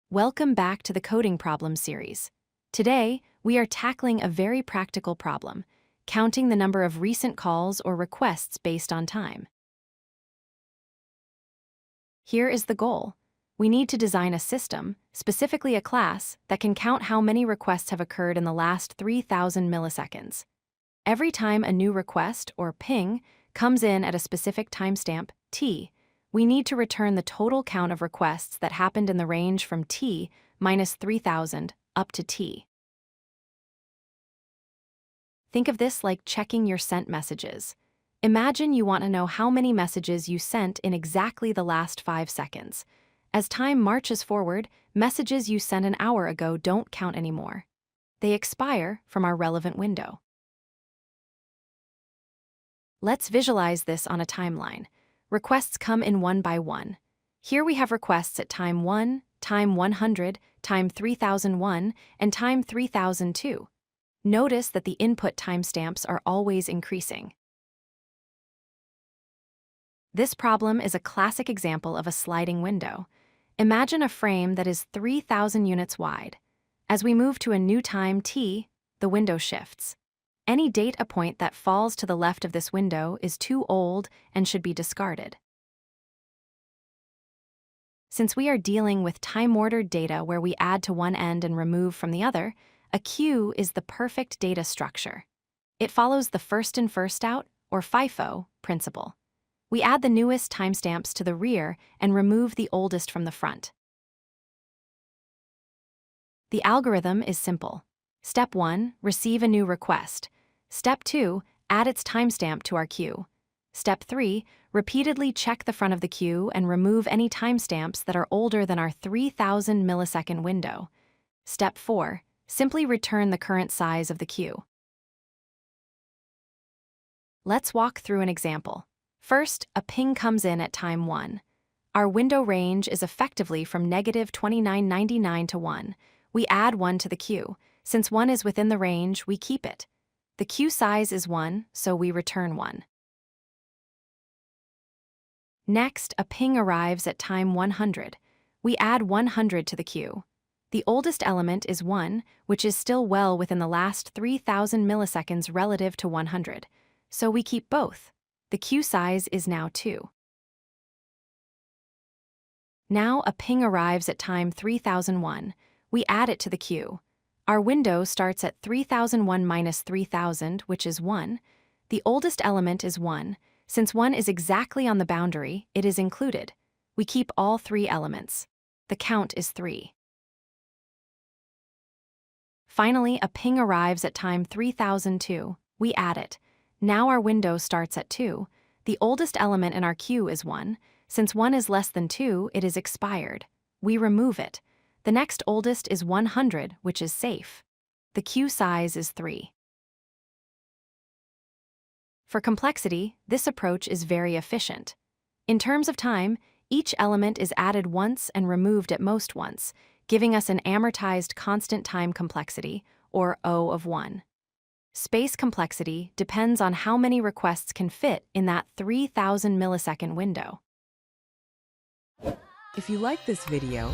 Welcome back to the Coding Problem series. Today, we are tackling a very practical problem, counting the number of recent calls or requests based on time. Here is the goal. We need to design a system, specifically a class, that can count how many requests have occurred in the last 3,000 milliseconds. Every time a new request, or ping, comes in at a specific timestamp, t, we need to return the total count of requests that happened in the range from t minus 3,000 up to t. Think of this like checking your sent messages. Imagine you want to know how many messages you sent in exactly the last 5 seconds. As time marches forward, messages you sent an hour ago don't count anymore. They expire from our relevant window. Let's visualize this on a timeline. Requests come in one by one. Here we have requests at time 1, time 100, time 3001, and time 3002. Notice that the input timestamps are always increasing. This problem is a classic example of a sliding window. Imagine a frame that is 3,000 units wide. As we move to a new time t, the window shifts. Any data point that falls to the left of this window is too old and should be discarded. Since we are dealing with time-ordered data where we add to one end and remove from the other, a queue is the perfect data structure. It follows the first in first out, or FIFO, principle. We add the newest timestamps to the rear and remove the oldest from the front. The algorithm is simple. Step 1, receive a new request. Step 2, add its timestamp to our queue. Step 3, repeatedly check the front of the queue and remove any timestamps that are older than our 3,000 millisecond window. Step 4, simply return the current size of the queue. Let's walk through an example. First, a ping comes in at time 1. Our window range is effectively from -29.99 to 1. We add 1 to the queue. Since 1 is within the range, we keep it. The queue size is 1, so we return 1. Next, a ping arrives at time 100. We add 100 to the queue. The oldest element is 1, which is still well within the last 3,000 milliseconds relative to 100, so we keep both. The queue size is now 2. Now a ping arrives at time 3001. We add it to the queue. Our window starts at 3001 minus 3000, which is 1. The oldest element is 1. Since 1 is exactly on the boundary, it is included. We keep all 3 elements. The count is 3. Finally, a ping arrives at time 3002. We add it. Now our window starts at 2. The oldest element in our queue is 1. Since 1 is less than 2, it is expired. We remove it. The next oldest is 100, which is safe. The queue size is 3. For complexity, this approach is very efficient. In terms of time, each element is added once and removed at most once, giving us an amortized constant time complexity, or O of 1. Space complexity depends on how many requests can fit in that 3,000 millisecond window. If you like this video,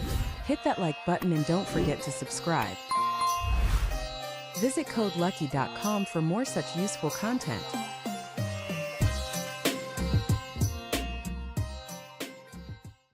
hit that like button and don't forget to subscribe. Visit codelucky.com for more such useful content.